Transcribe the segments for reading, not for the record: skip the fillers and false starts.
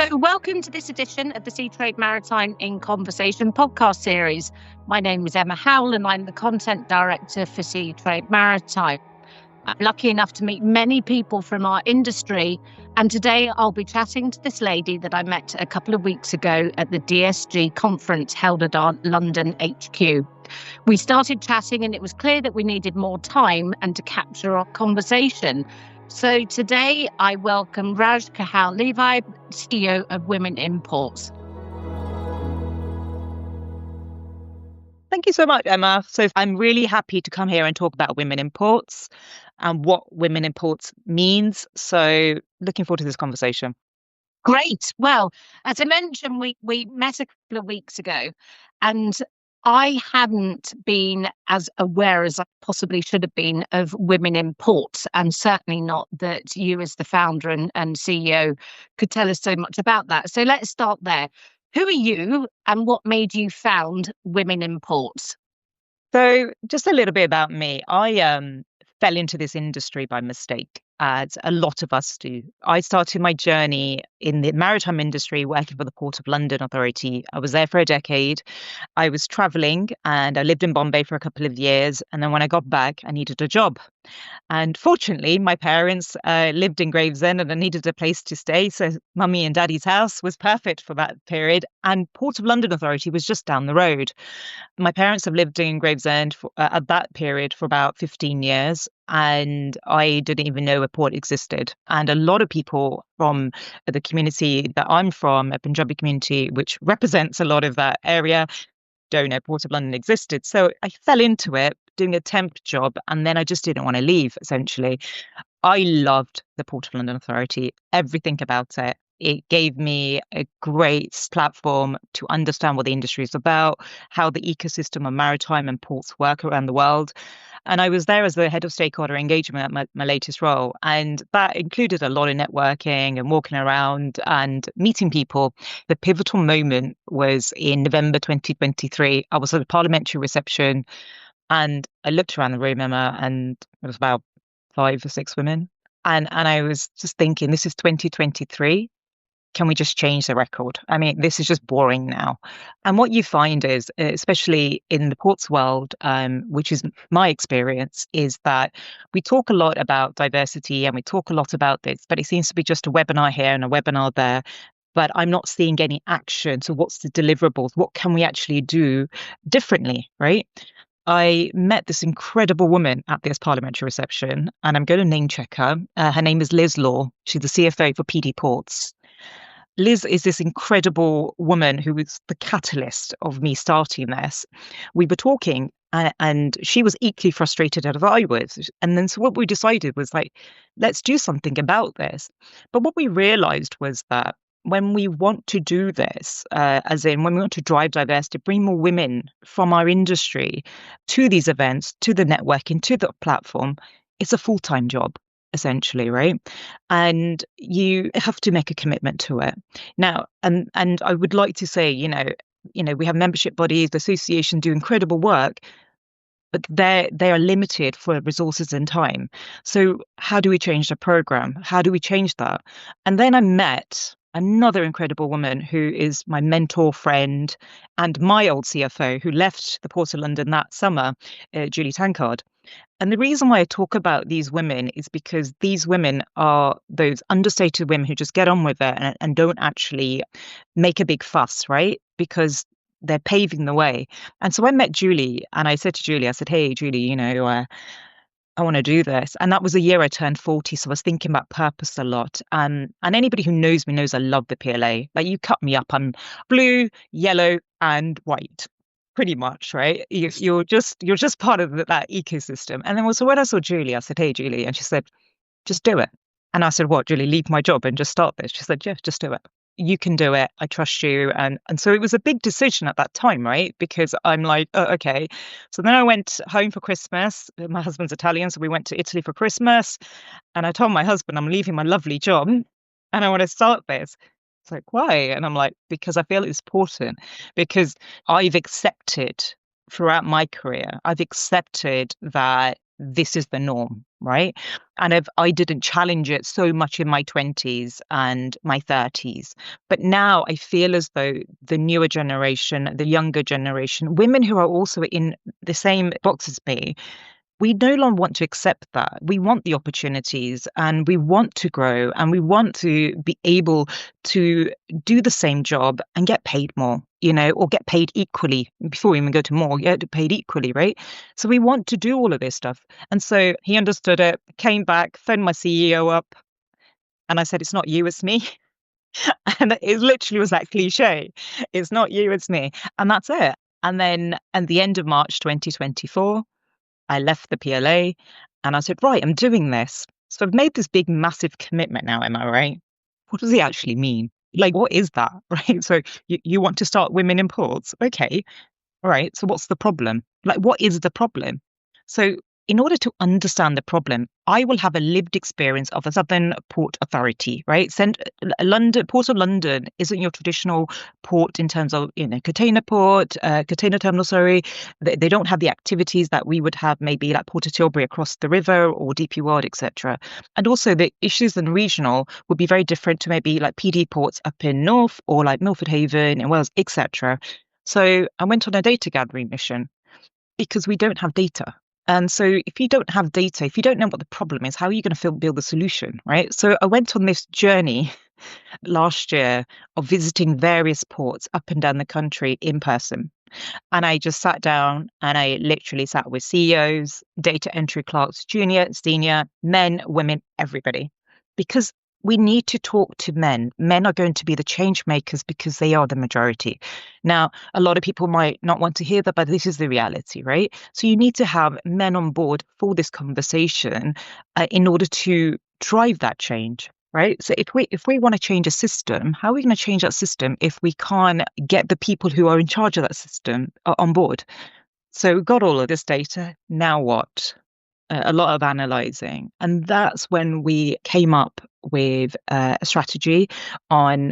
So, welcome to this edition of the Seatrade Maritime in Conversation podcast series. My name is Emma Howell and I'm the content director for Seatrade Maritime. I'm lucky enough to meet many people from our industry, and today I'll be chatting to this lady that I met a couple of weeks ago at the DSG conference held at our London HQ. We started chatting and it was clear that we needed more time and to capture our conversation. So today I welcome Raj Kehal, Levi, CEO of Women Imports. Thank you so much, Emma. So I'm really happy to come here and talk about women imports and what women imports means. So looking forward to this conversation. Great. Well, as I mentioned, we met a couple of weeks ago and I hadn't been as aware as I possibly should have been of Women Imports, and certainly not that you as the founder and CEO could tell us so much about that. So let's start there. Who are you and what made you found Women Imports? So just a little bit about me. I fell into this industry by mistake, as a lot of us do. I started my journey in the maritime industry working for the Port of London Authority. I was there for a decade. I was traveling and I lived in Bombay for a couple of years. And then when I got back, I needed a job. And fortunately, my parents lived in Gravesend and I needed a place to stay. So mummy and daddy's house was perfect for that period. And Port of London Authority was just down the road. My parents have lived in Gravesend at that period for about 15 years. And I didn't even know a port existed. And a lot of people from the community that I'm from, a Punjabi community, which represents a lot of that area, don't know Port of London existed. So I fell into it doing a temp job and then I just didn't want to leave, essentially. I loved the Port of London Authority, everything about it. It gave me a great platform to understand what the industry is about, how the ecosystem of maritime and ports work around the world. And I was there as the head of stakeholder engagement at my latest role. And that included a lot of networking and walking around and meeting people. The pivotal moment was in November 2023. I was at a parliamentary reception and I looked around the room, Emma, and it was about 5 or 6 women. And I was just thinking, this is 2023. Can we just change the record? I mean, this is just boring now. And what you find is, especially in the ports world, which is my experience, is that we talk a lot about diversity and we talk a lot about this, but it seems to be just a webinar here and a webinar there. But I'm not seeing any action. So what's the deliverables? What can we actually do differently, right? I met this incredible woman at this parliamentary reception, and I'm going to name check her. Her name is Liz Law. She's the CFO for PD Ports. Liz is this incredible woman who was the catalyst of me starting this. We were talking and she was equally frustrated as I was. And then so what we decided was like, let's do something about this. But what we realized was that when we want to do this, as in when we want to drive diversity, bring more women from our industry to these events, to the networking, to the platform, it's a full-time job, essentially, right? And you have to make a commitment to it. Now, and I would like to say, you know, we have membership bodies, the association do incredible work, but they are limited for resources and time. So how do we change the program? How do we change that? And then I met another incredible woman who is my mentor friend and my old CFO who left the Port of London that summer, Julie Tankard. And the reason why I talk about these women is because these women are those understated women who just get on with it and don't actually make a big fuss, right? Because they're paving the way. And so I met Julie and I said to Julie, I said, hey, Julie, you know, I want to do this. And that was the year I turned 40. So I was thinking about purpose a lot. And anybody who knows me knows I love the PLA. Like you cut me up, I'm blue, yellow, and white. Pretty much, right? You're just part of that ecosystem. And then so when I saw Julie, I said, hey, Julie. And she said, just do it. And I said, what, Julie, leave my job and just start this? She said, yeah, just do it. You can do it. I trust you. And so it was a big decision at that time, right? Because I'm like, oh, okay. So then I went home for Christmas. My husband's Italian, so we went to Italy for Christmas. And I told my husband, I'm leaving my lovely job and I want to start this. It's like, why? And I'm like, because I feel it's important. Because I've accepted throughout my career, I've accepted that this is the norm. right? And I didn't challenge it so much in my 20s and my 30s. But now I feel as though the newer generation, the younger generation, women who are also in the same box as me, we no longer want to accept that. We want the opportunities and we want to grow and we want to be able to do the same job and get paid more, or get paid equally. Before we even go to more, get paid equally, right? So we want to do all of this stuff. And so he understood it, came back, phoned my CEO up, and I said, it's not you, it's me. And it literally was that cliche. It's not you, it's me. And that's it. And then at the end of March 2024, I left the PLA and I said, right, I'm doing this. So I've made this big, massive commitment now, am I right? What does it actually mean? Like, what is that, right? So you want to start women in ports? Okay, all right. So what's the problem? Like, what is the problem? So in order to understand the problem, I will have a lived experience of a Southern Port Authority, right? Port of London isn't your traditional port in terms of, container terminal, sorry. They don't have the activities that we would have maybe like Port of Tilbury across the river or DP World, etc. And also the issues in regional would be very different to maybe like PD ports up in North or like Milford Haven in Wales, etc. So I went on a data gathering mission because we don't have data. And so if you don't have data, if you don't know what the problem is, how are you going to build the solution, right? So I went on this journey last year of visiting various ports up and down the country in person. And I just sat down and I literally sat with CEOs, data entry clerks, junior, senior, men, women, everybody. Because we need to talk to men. Men are going to be the change makers because they are the majority. Now, a lot of people might not want to hear that, but this is the reality, right? So you need to have men on board for this conversation in order to drive that change, right? So if we want to change a system, how are we going to change that system if we can't get the people who are in charge of that system on board? So we got all of this data. Now what? A lot of analyzing. And that's when we came up with a strategy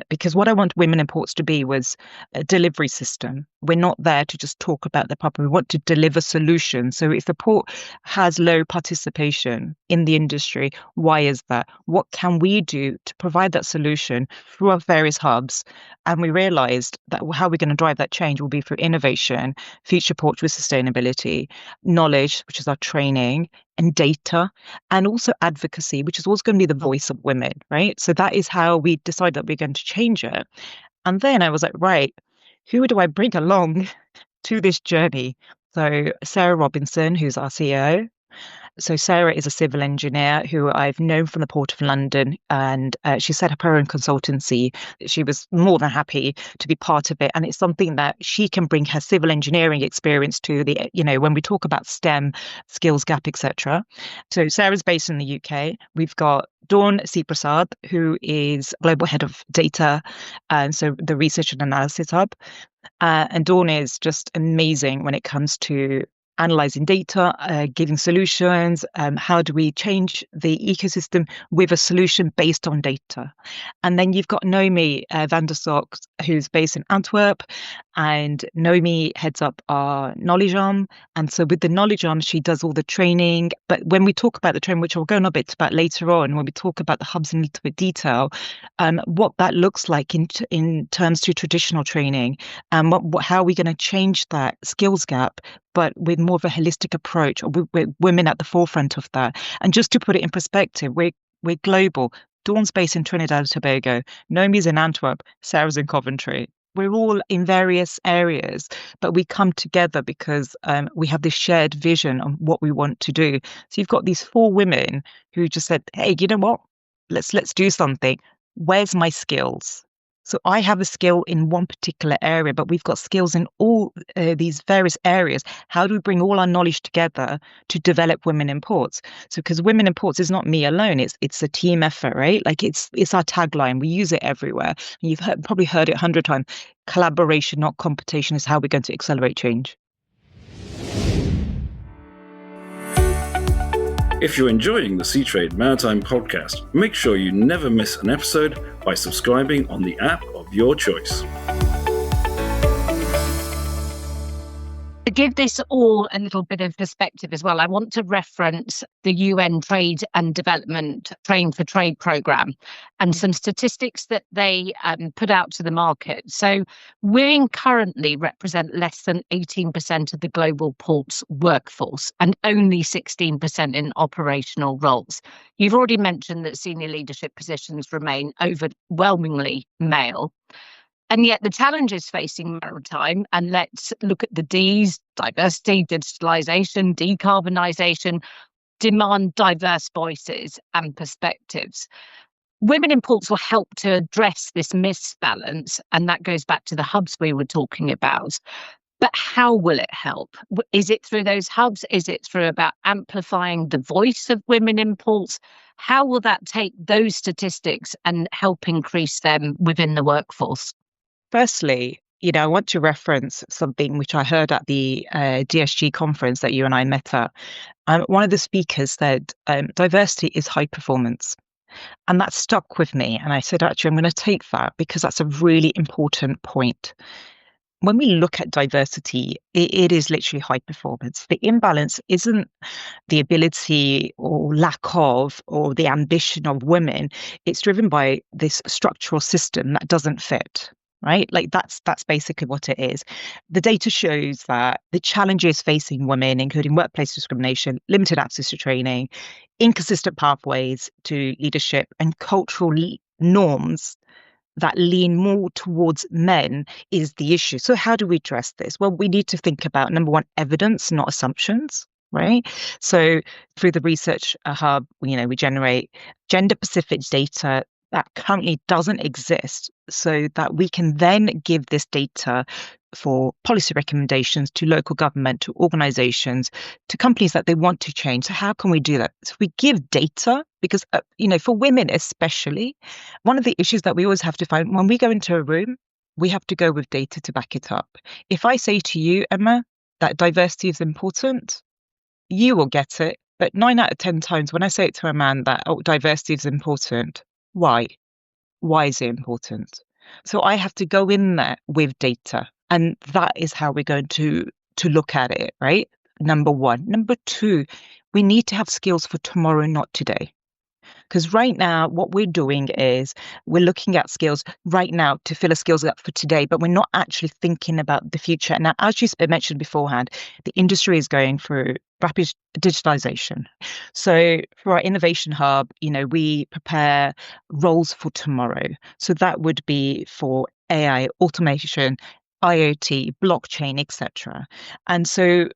because what I want women in ports to be was a delivery system. We're not there to just talk about the problem. We want to deliver solutions. So if the port has low participation in the industry, why is that? What can we do to provide that solution through our various hubs? And we realized that how we're going to drive that change will be through innovation, future ports with sustainability, knowledge, which is our training, and data, and also advocacy, which is also going to be the voice of women, right? So that is how we decided that we're going to change it. And then I was like, right, who do I bring along to this journey? So Sarah Robinson, who's our CEO. So Sarah is a civil engineer who I've known from the Port of London, and she set up her own consultancy. She was more than happy to be part of it, and it's something that she can bring her civil engineering experience to when we talk about STEM, skills gap, etc. So Sarah's based in the UK. We've got Dawn C. Prasad, who is global head of data, and so the research and analysis hub. And Dawn is just amazing when it comes to analyzing data, giving solutions. How do we change the ecosystem with a solution based on data? And then you've got Nomi van der Sok, who's based in Antwerp, and Nomi heads up our knowledge arm. And so with the knowledge arm, she does all the training. But when we talk about the training, which I'll go on a bit about later on, when we talk about the hubs in a little bit detail, what that looks like in terms to traditional training, and how are we going to change that skills gap, but with more of a holistic approach, or with women at the forefront of that. And just to put it in perspective, we're global. Dawn's based in Trinidad and Tobago, Nomi's in Antwerp, Sarah's in Coventry. We're all in various areas, but we come together because we have this shared vision on what we want to do. So you've got these 4 women who just said, hey, you know what? Let's do something. Where's my skills? So I have a skill in one particular area, but we've got skills in all these various areas. How do we bring all our knowledge together to develop women in ports? So because women in ports is not me alone, it's a team effort, right? Like it's our tagline. We use it everywhere. And you've probably heard it 100 times. Collaboration, not competition, is how we're going to accelerate change. If you're enjoying the Seatrade Maritime Podcast, make sure you never miss an episode by subscribing on the app of your choice. give this all a little bit of perspective as well, I want to reference the UN Trade and Development Train for Trade programme and some statistics that they put out to the market. So women currently represent less than 18% of the global ports workforce and only 16% in operational roles. You've already mentioned that senior leadership positions remain overwhelmingly male. And yet the challenges facing maritime, and let's look at the Ds, diversity, digitalisation, decarbonisation, demand diverse voices and perspectives. Women in ports will help to address this misbalance, and that goes back to the hubs we were talking about. But how will it help? Is it through those hubs? Is it through about amplifying the voice of women in ports? How will that take those statistics and help increase them within the workforce? Firstly, I want to reference something which I heard at the DSG conference that you and I met at. One of the speakers said, diversity is high performance. And that stuck with me. And I said, actually, I'm going to take that because that's a really important point. When we look at diversity, it is literally high performance. The imbalance isn't the ability or lack of or the ambition of women. It's driven by this structural system that doesn't fit. Right? Like that's basically what it is. The data shows that the challenges facing women, including workplace discrimination, limited access to training, inconsistent pathways to leadership, and cultural norms that lean more towards men is the issue. So how do we address this? Well, we need to think about, number one, evidence, not assumptions. Right. So through the research hub, we generate gender-specific data that currently doesn't exist, so that we can then give this data for policy recommendations to local government, to organizations, to companies that they want to change. So how can we do that? So we give data because, for women especially, one of the issues that we always have to find when we go into a room, we have to go with data to back it up. If I say to you, Emma, that diversity is important, you will get it. But 9 out of 10 times when I say it to a man that diversity is important, why? Why is it important? So I have to go in there with data, and that is how we're going to look at it, right? Number one. Number two, we need to have skills for tomorrow, not today. Because right now, what we're doing is we're looking at skills right now to fill a skills gap for today, but we're not actually thinking about the future. Now, as you mentioned beforehand, the industry is going through rapid digitalization. So for our innovation hub, we prepare roles for tomorrow. So that would be for AI, automation, IoT, blockchain, etc. And so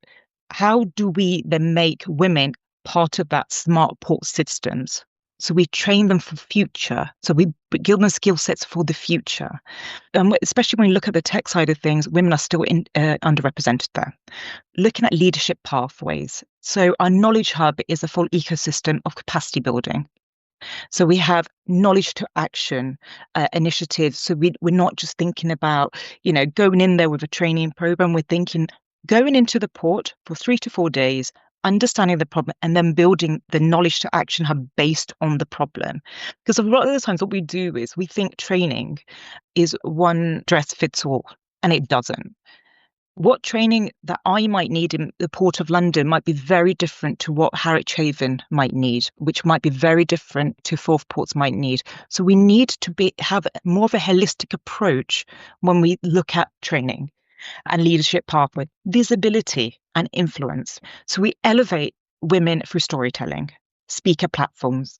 how do we then make women part of that smart port systems? So we train them for future. So we give them skill sets for the future. Especially when you look at the tech side of things, women are still underrepresented there. Looking at leadership pathways. So our knowledge hub is a full ecosystem of capacity building. So we have knowledge to action initiatives. So we're not just thinking about, going in there with a training program. We're thinking going into the port for 3 to 4 days, understanding the problem, and then building the knowledge to action hub based on the problem. Because a lot of the times what we do is we think training is one dress fits all, and it doesn't. What training that I might need in the Port of London might be very different to what Harwich Haven might need, which might be very different to Forth Ports might need. So we need to have more of a holistic approach when we look at training and leadership pathway, visibility and influence. So we elevate women through storytelling, speaker platforms,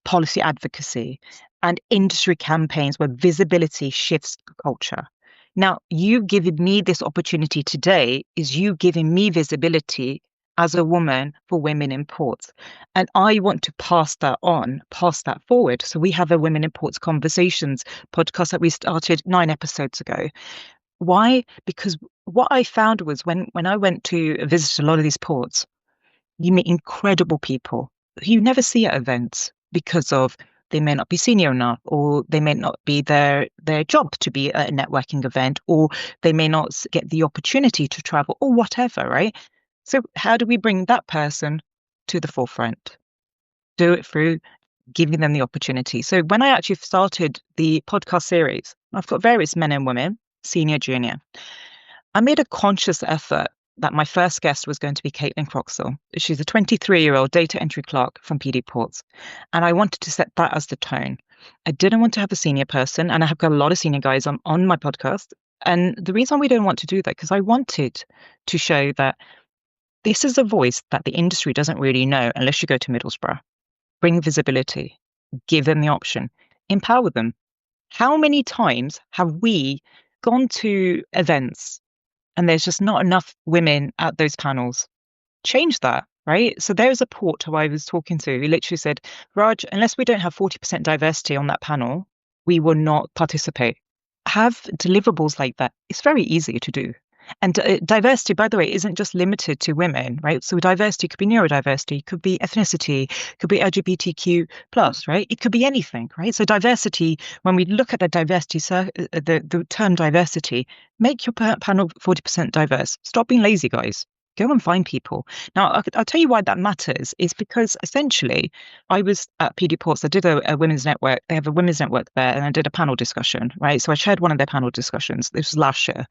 policy advocacy, and industry campaigns where visibility shifts culture. Now, you giving me this opportunity today is you giving me visibility as a woman for women in ports. And I want to pass that forward. So we have a Women in Ports Conversations podcast that we started 9 episodes ago. Why? Because what I found was when I went to visit a lot of these ports, you meet incredible people who you never see at events because of they may not be senior enough, or they may not be their job to be at a networking event, or they may not get the opportunity to travel or whatever, right? So how do we bring that person to the forefront? Do it through giving them the opportunity. So when I actually started the podcast series, I've got various men and women, senior, junior. I made a conscious effort that my first guest was going to be Caitlin Croxall. She's a 23-year-old data entry clerk from PD Ports. And I wanted to set that as the tone. I didn't want to have a senior person, and I have got a lot of senior guys on my podcast. And the reason we didn't want to do that, because I wanted to show that this is a voice that the industry doesn't really know unless you go to Middlesbrough. Bring visibility, give them the option, empower them. How many times have we gone to events and there's just not enough women at those panels? Change that, right? So there's a port who I was talking to who literally said, Raj, unless we don't have 40% diversity on that panel, we will not participate. Have deliverables like that. It's very easy to do. And diversity, by the way, isn't just limited to women, right? So diversity could be neurodiversity, could be ethnicity, could be LGBTQ plus, right? It could be anything, right? So diversity, when we look at the diversity, the term diversity, make your panel 40% diverse. Stop being lazy, guys. Go and find people. Now, I'll tell you why that matters is because essentially I was at PD Ports. I did a women's network. They have a women's network there, and I did a panel discussion, right? So I chaired one of their panel discussions. This was last year.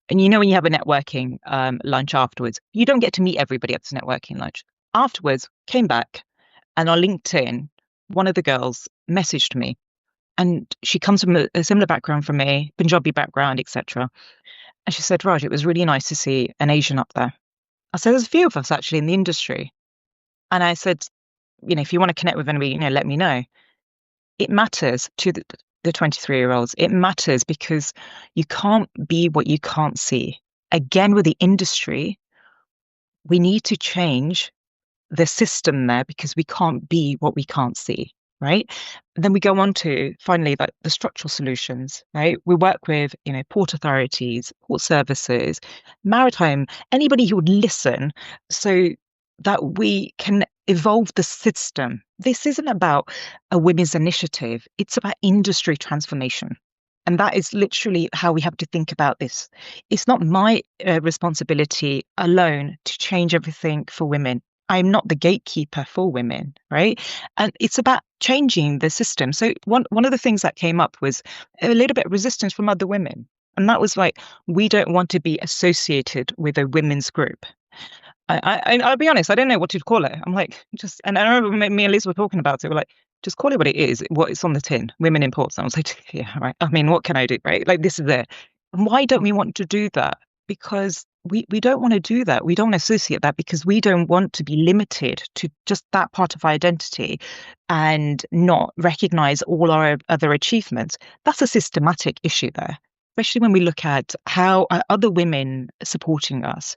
And when you have a networking lunch afterwards, you don't get to meet everybody at this networking lunch. Afterwards, came back, and on LinkedIn, one of the girls messaged me. And she comes from a similar background from me, Punjabi background, etc. And she said, Raj, it was really nice to see an Asian up there. I said, there's a few of us actually in the industry. And I said, if you want to connect with anybody, let me know. It matters to the 23-year-olds. It matters because you can't be what you can't see. Again, with the industry, we need to change the system there because we can't be what we can't see, right? And then we go on to finally the structural solutions, right? We work with, port authorities, port services, maritime, anybody who would listen so that we can evolve the system. This isn't about a women's initiative. It's about industry transformation. And that is literally how we have to think about this. It's not my responsibility alone to change everything for women. I'm not the gatekeeper for women, right? And it's about changing the system. So one of the things that came up was a little bit of resistance from other women. And that was like, we don't want to be associated with a women's group. I'll be honest, I don't know what to call it. I'm like, and I remember me and Liz were talking about it. We're like, just call it what it is, what it's on the tin, women in ports. And I was like, yeah, right. I mean, what can I do, right? Like, this is it. And why don't we want to do that? Because we don't want to do that. We don't want to associate that because we don't want to be limited to just that part of our identity and not recognize all our other achievements. That's a systematic issue there, especially when we look at how other women are supporting us.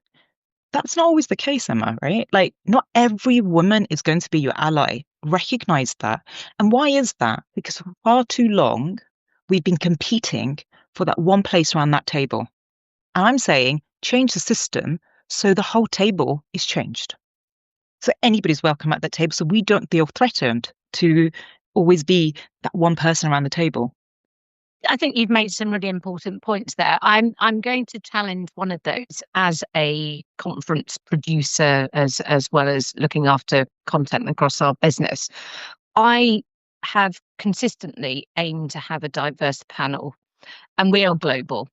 That's not always the case, Emma, right? Like, not every woman is going to be your ally. Recognize that. And why is that? Because for far too long, we've been competing for that one place around that table. And I'm saying, change the system so the whole table is changed. So anybody's welcome at that table, so we don't feel threatened to always be that one person around the table. I think you've made some really important points there. I'm going to challenge one of those as a conference producer, as well as looking after content across our business. I have consistently aimed to have a diverse panel, and we are global.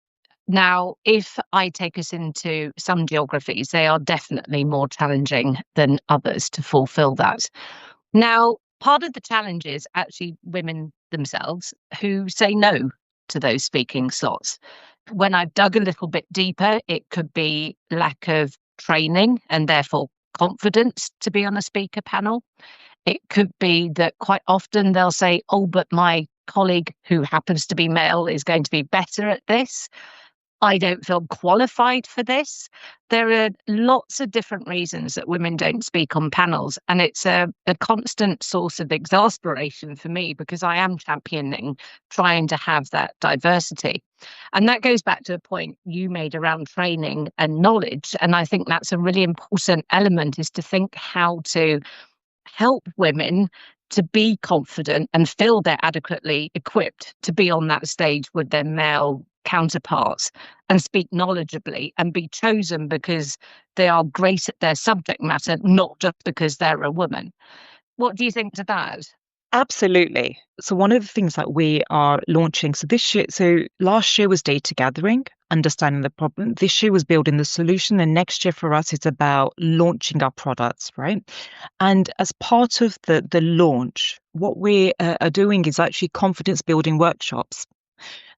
Now, if I take us into some geographies, they are definitely more challenging than others to fulfill that. Now, part of the challenge is actually women themselves who say no to those speaking slots. When I've dug a little bit deeper, it could be lack of training and therefore confidence to be on a speaker panel. It could be that quite often they'll say, oh, but my colleague who happens to be male is going to be better at this. I don't feel qualified for this. There are lots of different reasons that women don't speak on panels. And it's a constant source of exasperation for me because I am championing trying to have that diversity. And that goes back to a point you made around training and knowledge. And I think that's a really important element, is to think how to help women to be confident and feel they're adequately equipped to be on that stage with their male counterparts and speak knowledgeably and be chosen because they are great at their subject matter, not just because they're a woman. What do you think to that? Absolutely. So one of the things that we are launching, so last year was data gathering, understanding the problem. This year was building the solution. And next year for us, it's about launching our products, right? And as part of the launch, what we are doing is actually confidence building workshops.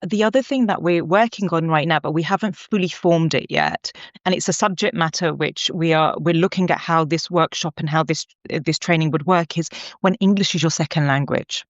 The other thing that we're working on right now, but we haven't fully formed it yet, and it's a subject matter which we're looking at how this workshop and how this training would work, is when English is your second language.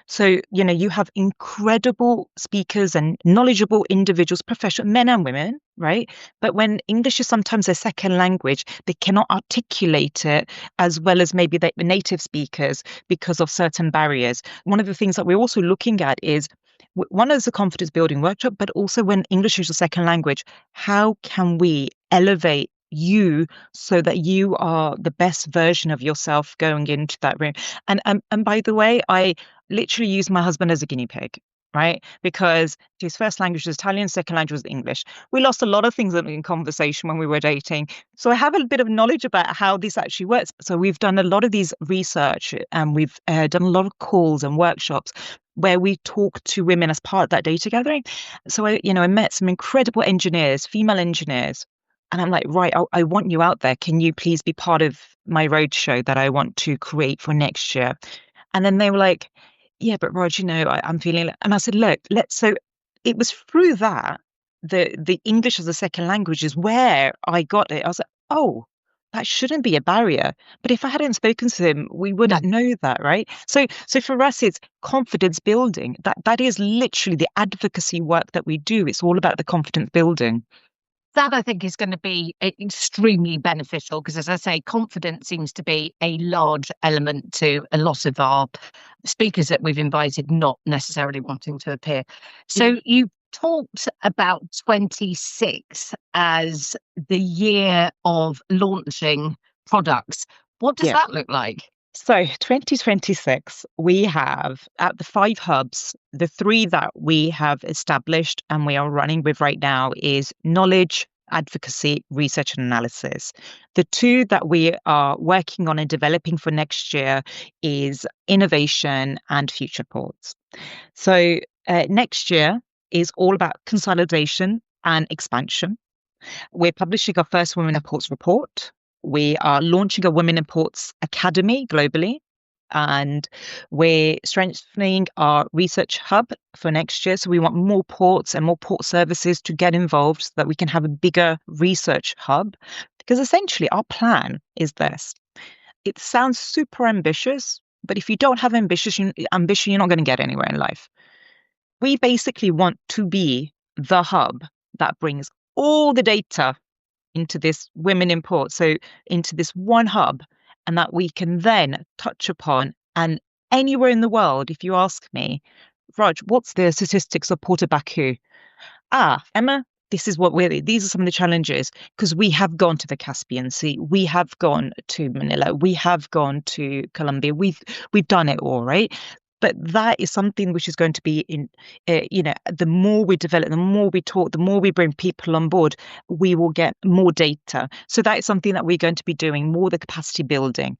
So, you have incredible speakers and knowledgeable individuals, professional men and women, right? But when English is sometimes their second language, they cannot articulate it as well as maybe the native speakers because of certain barriers. One of the things that we're also looking at is, one is a confidence building workshop, but also when English is your second language, how can we elevate you so that you are the best version of yourself going into that room? And by the way, I literally use my husband as a guinea pig, right? Because his first language was Italian, second language was English. We lost a lot of things in conversation when we were dating. So I have a bit of knowledge about how this actually works. So we've done a lot of these research, and we've done a lot of calls and workshops where we talk to women as part of that data gathering. So I met some incredible engineers, female engineers. And I'm like, right, I want you out there. Can you please be part of my roadshow that I want to create for next year? And then they were like, yeah, but Raj, I'm feeling, and I said, look, so it was through that, the English as a second language is where I got it. I was like, oh, that shouldn't be a barrier. But if I hadn't spoken to him, we wouldn't know that, right? So for us, it's confidence building. That is literally the advocacy work that we do. It's all about the confidence building. That, I think, is going to be extremely beneficial because, as I say, confidence seems to be a large element to a lot of our speakers that we've invited not necessarily wanting to appear. So you talked about 26 as the year of launching products. What does that look like? So 2026, we have at the 5 hubs, the 3 that we have established and we are running with right now is knowledge, advocacy, research and analysis. The 2 that we are working on and developing for next year is innovation and future ports. So next year is all about consolidation and expansion. We're publishing our first Women in Ports report. We are launching a Women in Ports Academy globally, and we're strengthening our research hub for next year. So we want more ports and more port services to get involved so that we can have a bigger research hub. Because essentially our plan is this. It sounds super ambitious, but if you don't have ambition, you're not going to get anywhere in life. We basically want to be the hub that brings all the data into this Women in Ports, so into this one hub, and that we can then touch upon. And anywhere in the world, if you ask me, Raj, what's the statistics of Port of Baku? Emma, these are some of the challenges, because we have gone to the Caspian Sea, we have gone to Manila, we have gone to Colombia, we've done it all, right? But that is something which is going to be the more we develop, the more we talk, the more we bring people on board, we will get more data. So that is something that we're going to be doing, more the capacity building.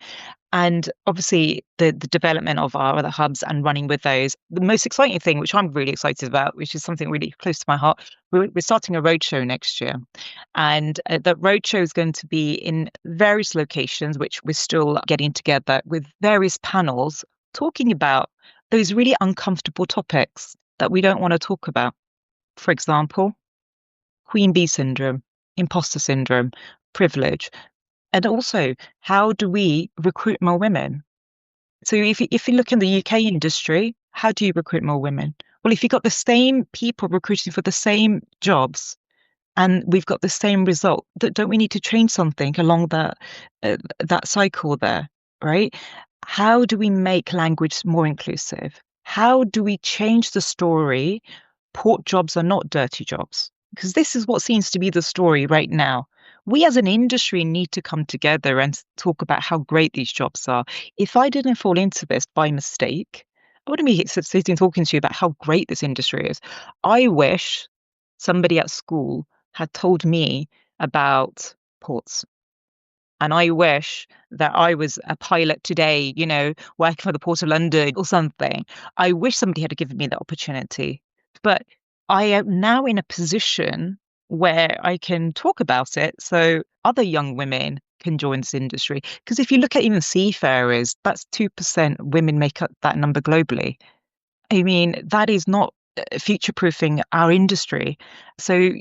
And obviously the development of our other hubs and running with those. The most exciting thing, which I'm really excited about, which is something really close to my heart, we're starting a roadshow next year. And the roadshow is going to be in various locations, which we're still getting together with various panels talking about those really uncomfortable topics that we don't want to talk about. For example, Queen Bee syndrome, imposter syndrome, privilege, and also how do we recruit more women? So if you look in the UK industry, how do you recruit more women? Well, if you've got the same people recruiting for the same jobs and we've got the same result, don't we need to change something along that cycle there, right? How do we make language more inclusive? How do we change the story? Port jobs are not dirty jobs. Because this is what seems to be the story right now. We as an industry need to come together and talk about how great these jobs are. If I didn't fall into this by mistake, I wouldn't be sitting talking to you about how great this industry is. I wish somebody at school had told me about ports. And I wish that I was a pilot today, working for the Port of London or something. I wish somebody had given me that opportunity. But I am now in a position where I can talk about it so other young women can join this industry. Because if you look at even seafarers, that's 2% women make up that number globally. I mean, that is not future-proofing our industry. So,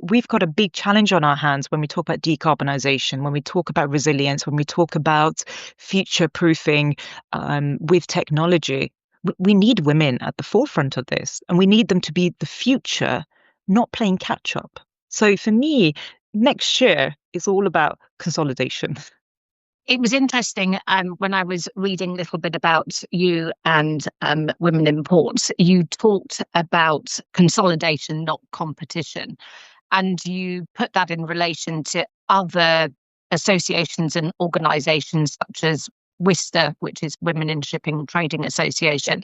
we've got a big challenge on our hands when we talk about decarbonisation, when we talk about resilience, when we talk about future-proofing with technology. We need women at the forefront of this, and we need them to be the future, not playing catch-up. So for me, next year is all about consolidation. It was interesting when I was reading a little bit about you and women in ports, you talked about consolidation, not competition. And you put that in relation to other associations and organisations such as WISTA, which is Women in Shipping Trading Association.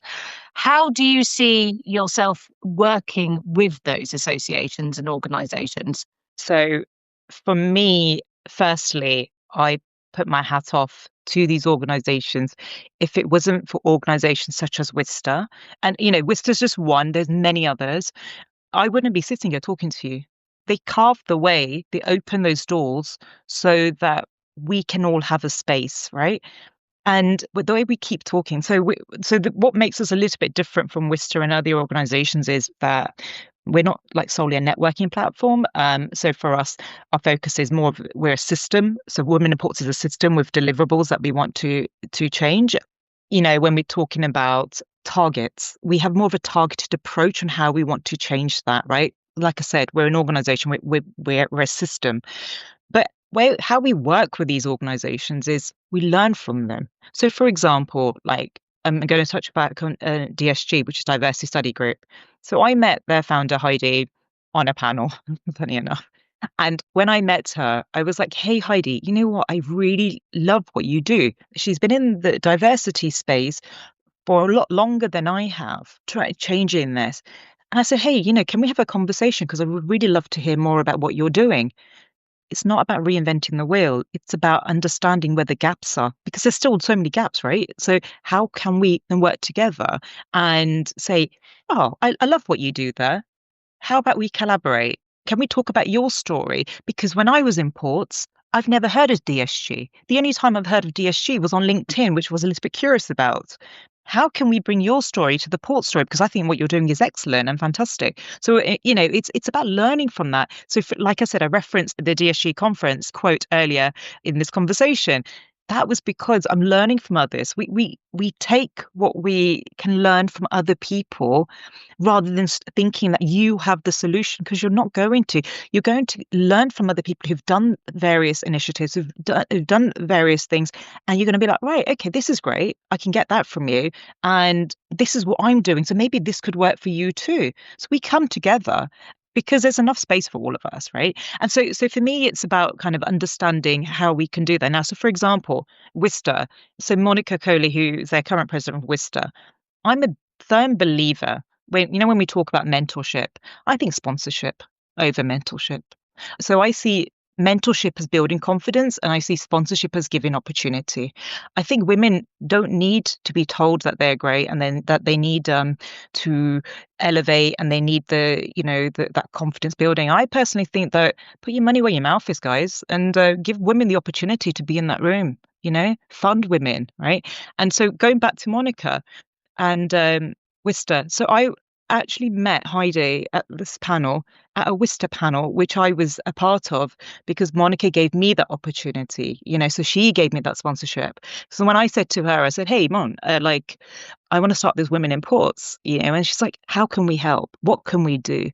How do you see yourself working with those associations and organisations? So for me, firstly, I put my hat off to these organizations. If it wasn't for organizations such as WISTA, and WISTA's just one, there's many others, I wouldn't be sitting here talking to you. They carved the way, they opened those doors so that we can all have a space, right? And with the way we keep talking, what makes us a little bit different from WISTA and other organizations is that we're not like solely a networking platform. So for us, our focus is more of we're a system. So Women in Ports is a system with deliverables that we want to change. When we're talking about targets, we have more of a targeted approach on how we want to change that, right? Like I said, we're an organization, we're a system. But how we work with these organizations is we learn from them. So for example, like I'm going to touch about DSG, which is Diversity Study Group. So I met their founder, Heidi, on a panel, funny enough. And when I met her, I was like, hey, Heidi, you know what? I really love what you do. She's been in the diversity space for a lot longer than I have, changing this. And I said, hey, can we have a conversation? Because I would really love to hear more about what you're doing. It's not about reinventing the wheel. It's about understanding where the gaps are, because there's still so many gaps, right? So how can we then work together and say, oh, I love what you do there. How about we collaborate? Can we talk about your story? Because when I was in ports, I've never heard of DSG. The only time I've heard of DSG was on LinkedIn, which I was a little bit curious about. How can we bring your story to the port story? Because I think what you're doing is excellent and fantastic. So, it's about learning from that. So, like I said, I referenced the DSG conference quote earlier in this conversation. That was because I'm learning from others. We take what we can learn from other people rather than thinking that you have the solution, because you're not going to. You're going to learn from other people who've done various initiatives, who've done various things, and you're going to be like, right, okay, this is great. I can get that from you. And this is what I'm doing. So maybe this could work for you too. So we come together, because there's enough space for all of us, right? And so for me, it's about kind of understanding how we can do that. Now, so for example, WISTA, so Monica Coley, who's their current president of WISTA, I'm a firm believer, when we talk about mentorship, I think sponsorship over mentorship. So I see mentorship as building confidence, and I see sponsorship as giving opportunity. I think women don't need to be told that they're great, and then that they need to elevate, and they need that confidence building. I personally think that put your money where your mouth is, guys, and give women the opportunity to be in that room. Fund women, right? And so going back to Monica and WISTA, so I actually met Heidi at this panel, at a WISTA panel, which I was a part of because Monica gave me that opportunity, so she gave me that sponsorship. So when I said to her, I said, hey, Mon, I want to start this Women in Ports, and she's like, how can we help? What can we do?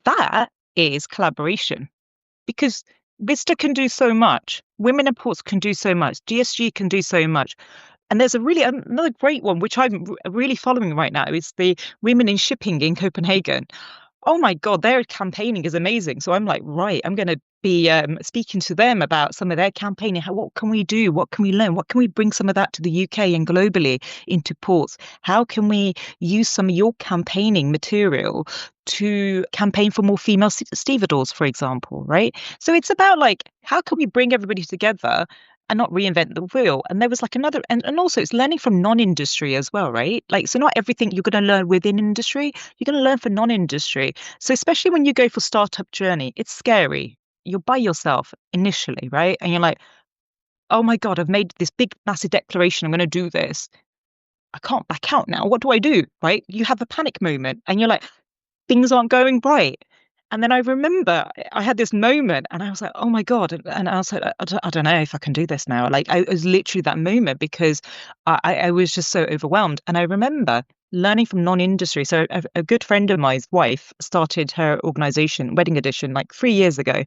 That is collaboration, because WISTA can do so much. Women in Ports can do so much. DSG can do so much. And there's another great one, which I'm really following right now, is the Women in Shipping in Copenhagen. Oh my God, their campaigning is amazing. So I'm like, right, I'm going to be speaking to them about some of their campaigning. What can we do? What can we learn? What can we bring some of that to the UK and globally into ports? How can we use some of your campaigning material to campaign for more female stevedores, for example, right? So it's about how can we bring everybody together and not reinvent the wheel. And there was like another, and also it's learning from non-industry as well, right? Like, so not everything you're going to learn within industry, you're going to learn for non-industry. So especially when you go for startup journey, it's scary. You're by yourself initially, right? And you're like, oh my God, I've made this big, massive declaration. I'm going to do this. I can't back out now. What do I do? Right? You have a panic moment and you're like, things aren't going right. And then I remember I had this moment and I was like, oh my God. And I was like, I don't know if I can do this now. Like, it was literally that moment because I was just so overwhelmed. And I remember learning from non-industry. So a good friend of mine's wife started her organization, Wedding Edition, like 3 years ago.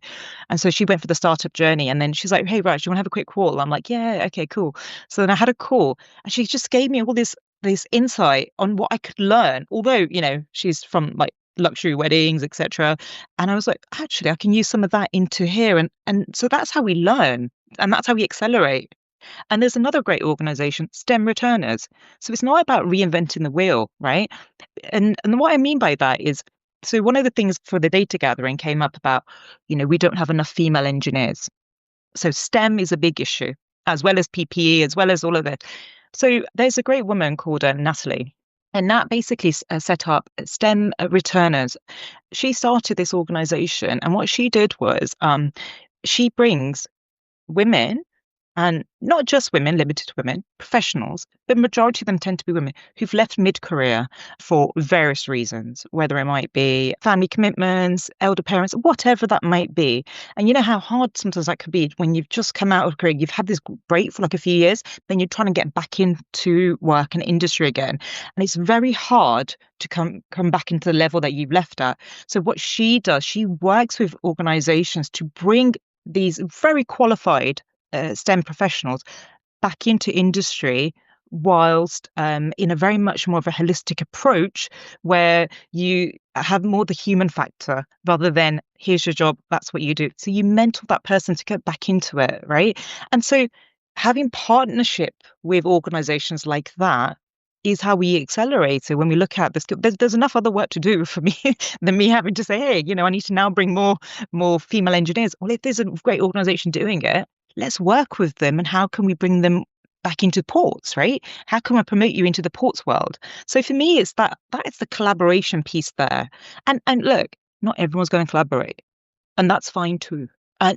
And so she went for the startup journey. And then she's like, hey, Raj, do you want to have a quick call? I'm like, yeah, okay, cool. So then I had a call and she just gave me all this insight on what I could learn. Although, she's from like luxury weddings, etc. And I was like, actually, I can use some of that into here. And so that's how we learn and that's how we accelerate. And there's another great organization, STEM Returners. So it's not about reinventing the wheel, right? And what I mean by that is, so one of the things for the data gathering came up about, we don't have enough female engineers. So STEM is a big issue, as well as PPE, as well as all of it. So there's a great woman called Natalie. And Nat basically set up STEM Returners. She started this organization. And what she did was she brings women, and not just women, limited to women, professionals, but majority of them tend to be women who've left mid-career for various reasons, whether it might be family commitments, elder parents, whatever that might be. And you know how hard sometimes that could be when you've just come out of career, you've had this break for like a few years, then you're trying to get back into work and industry again. And it's very hard to come back into the level that you've left at. So what she does, she works with organizations to bring these very qualified STEM professionals back into industry whilst in a very much more of a holistic approach where you have more the human factor rather than here's your job, that's what you do. So you mentor that person to get back into it, right? And so having partnership with organizations like that is how we accelerate it. When we look at this, there's enough other work to do for me than me having to say, hey, I need to now bring more female engineers. Well, if there's a great organization doing it, let's work with them. And how can we bring them back into ports, right? How can I promote you into the ports world? So for me, it's that is the collaboration piece there. And look, not everyone's going to collaborate, and that's fine too.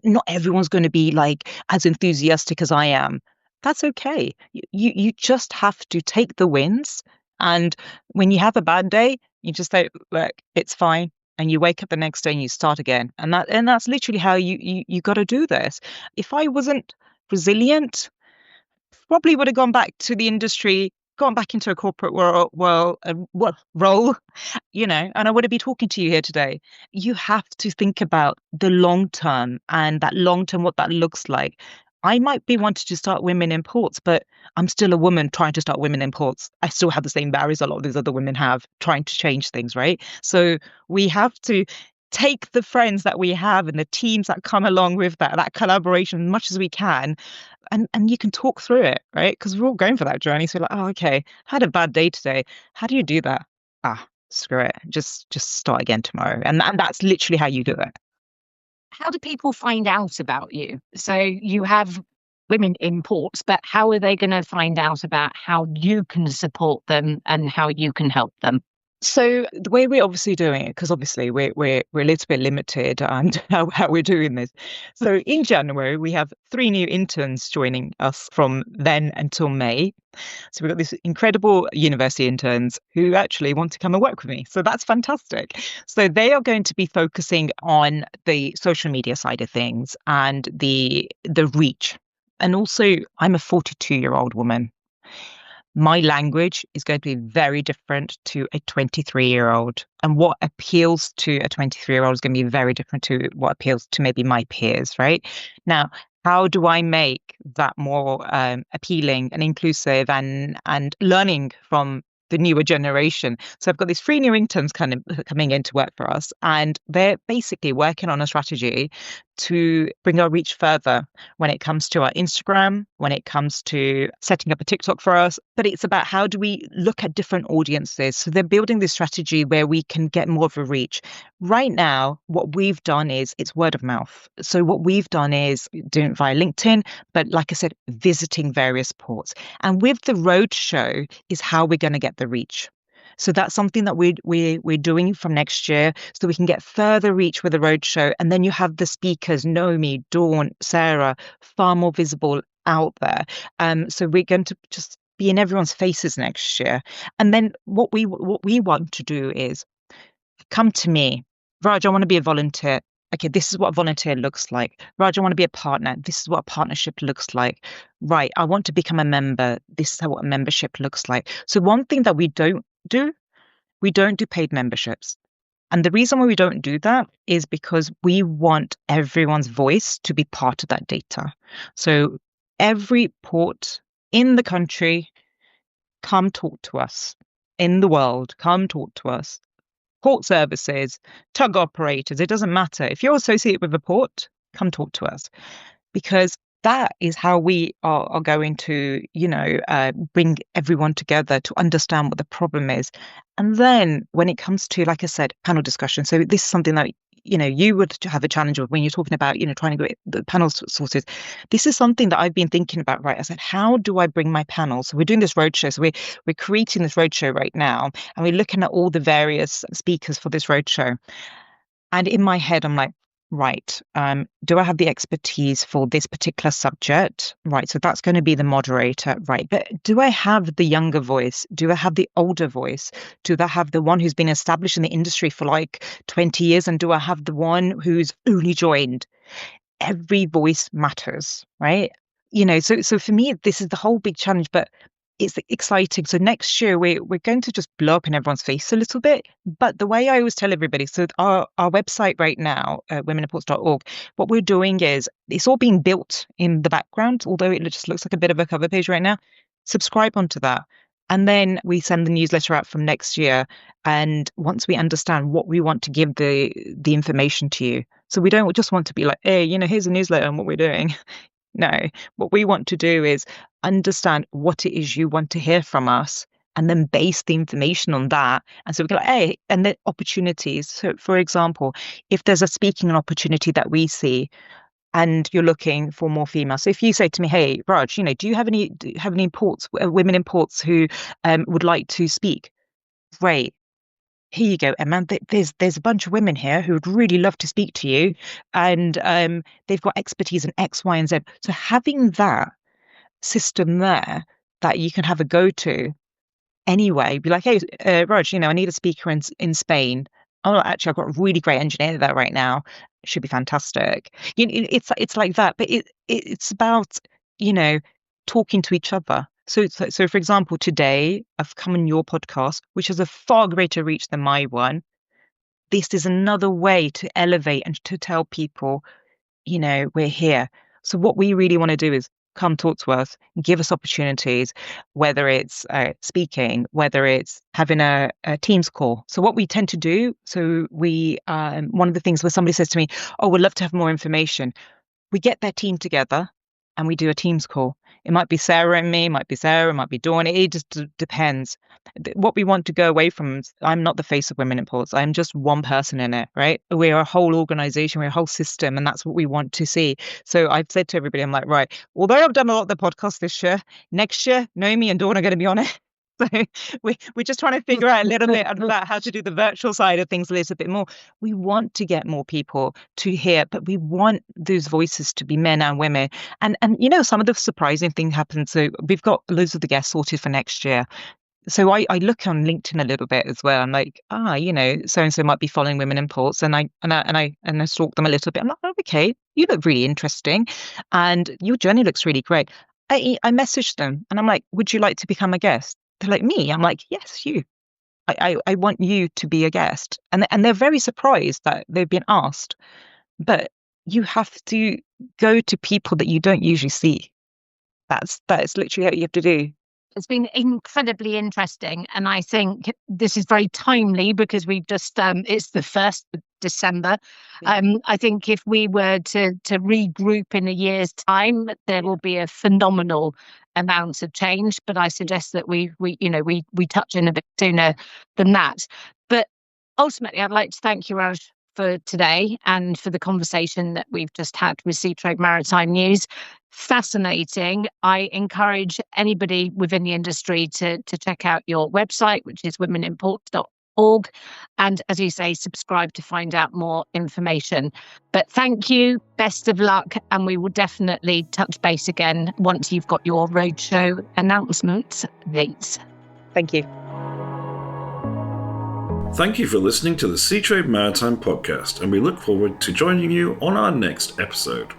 Not everyone's going to be like as enthusiastic as I am. That's okay. You just have to take the wins. And when you have a bad day, you just say, look, it's fine. And you wake up the next day and you start again. And that's literally how you got to do this. If I wasn't resilient, probably would have gone back to the industry, gone back into a corporate role, and I wouldn't be talking to you here today. You have to think about the long term and that long term, what that looks like. I might be wanting to start women in ports, but I'm still a woman trying to start women in ports. I still have the same barriers a lot of these other women have trying to change things, right? So we have to take the friends that we have and the teams that come along with that collaboration as much as we can. And you can talk through it, right? Because we're all going for that journey. So we're like, oh, okay, had a bad day today. How do you do that? Screw it. Just start again tomorrow. And that's literally how you do it. How do people find out about you? So you have women in ports, but how are they going to find out about how you can support them and how you can help them? So the way we're obviously doing it, because obviously we're a little bit limited and how we're doing this. So in January, we have 3 new interns joining us from then until May. So we've got these incredible university interns who actually want to come and work with me. So that's fantastic. So they are going to be focusing on the social media side of things and the reach. And also, I'm a 42-year-old woman. My language is going to be very different to a 23-year-old. And what appeals to a 23-year-old is going to be very different to what appeals to maybe my peers, right? Now, how do I make that more appealing and inclusive and learning from the newer generation? So I've got these 3 new interns kind of coming in to work for us, and they're basically working on a strategy to bring our reach further when it comes to our Instagram, when it comes to setting up a TikTok for us. But it's about how do we look at different audiences. So they're building this strategy where we can get more of a reach. Right now, what we've done is it's word of mouth. So what we've done is doing it via LinkedIn, but like I said, visiting various ports. And with the roadshow is how we're going to get the reach. So that's something that we're doing from next year, so we can get further reach with the roadshow. And then you have the speakers, Naomi, Dawn, Sarah, far more visible out there. So we're going to just be in everyone's faces next year. And then what we want to do is come to me, Raj, I want to be a volunteer. Okay, this is what a volunteer looks like. Raj, I want to be a partner. This is what a partnership looks like. Right, I want to become a member. This is what a membership looks like. So one thing that we don't do paid memberships. And the reason why we don't do that is because we want everyone's voice to be part of that data. So every port in the country, come talk to us. In the world, come talk to us. Port services, tug operators, it doesn't matter. If you're associated with a port, come talk to us. Because that is how we are going to, bring everyone together to understand what the problem is. And then when it comes to, like I said, panel discussion, so this is something that, you would have a challenge with when you're talking about, trying to get the panel sources. This is something that I've been thinking about, right? I said, how do I bring my panel? So we're doing this roadshow. So we're creating this roadshow right now, and we're looking at all the various speakers for this roadshow. And in my head, I'm like, right, do I have the expertise for this particular subject? Right, so that's going to be the moderator, right? But do I have the younger voice? Do I have the older voice? Do I have the one who's been established in the industry for like 20 years? And do I have the one who's only joined? Every voice matters, right? So for me, this is the whole big challenge, but it's exciting. So next year, we're going to just blow up in everyone's face a little bit. But the way I always tell everybody, so our website right now, womeninports.org, what we're doing is it's all being built in the background, although it just looks like a bit of a cover page right now. Subscribe onto that. And then we send the newsletter out from next year. And once we understand what we want to give the information to you. So we don't just want to be like, hey, here's a newsletter and what we're doing. No, what we want to do is understand what it is you want to hear from us and then base the information on that. And so we go, hey, and the opportunities. So for example, if there's a speaking opportunity that we see and you're looking for more females. So if you say to me, hey, Raj, do you have any ports, women in ports who would like to speak? Great. Here you go, Emma. There's a bunch of women here who would really love to speak to you, and they've got expertise in X, Y, and Z. So having that system there that you can have a go-to anyway, be like, hey, Raj, I need a speaker in Spain. Oh, actually, I've got a really great engineer there right now. It should be fantastic. It's like that, but it's about talking to each other. So for example, today I've come on your podcast, which has a far greater reach than my one. This is another way to elevate and to tell people, we're here. So what we really want to do is come talk to us, give us opportunities, whether it's speaking, whether it's having a Teams call. So what we tend to do, so we, one of the things where somebody says to me, oh, we'd love to have more information. We get their team together and we do a Teams call. It might be Sarah and me, it might be Sarah, it might be Dawn. It just depends. What we want to go away from, I'm not the face of Women in Ports. I'm just one person in it, right? We're a whole organization, we're a whole system, and that's what we want to see. So I've said to everybody, I'm like, right, although I've done a lot of the podcasts this year, next year, Naomi and Dawn are going to be on it. So we're just trying to figure out a little bit about how to do the virtual side of things a little bit more. We want to get more people to hear, but we want those voices to be men and women. And some of the surprising things happen. So we've got loads of the guests sorted for next year. So I look on LinkedIn a little bit as well. I'm like, so and so might be following Women in Ports, and I stalk them a little bit. I'm like, oh, okay, you look really interesting, and your journey looks really great. I messaged them, and I'm like, would you like to become a guest? They're like, me? I'm like, yes, you. I want you to be a guest. And they're very surprised that they've been asked. But you have to go to people that you don't usually see. That's literally what you have to do. It's been incredibly interesting. And I think this is very timely because we've just, it's the first December. I think if we were to regroup in a year's time, there will be a phenomenal amount of change. But I suggest that we touch in a bit sooner than that. But ultimately, I'd like to thank you, Raj, for today and for the conversation that we've just had with Seatrade Maritime News. Fascinating. I encourage anybody within the industry to check out your website, which is womenimport.org. And as you say, subscribe to find out more information. But thank you, best of luck, and we will definitely touch base again once you've got your roadshow announcement dates. Thank you. Thank you for listening to the Seatrade Maritime Podcast, and we look forward to joining you on our next episode.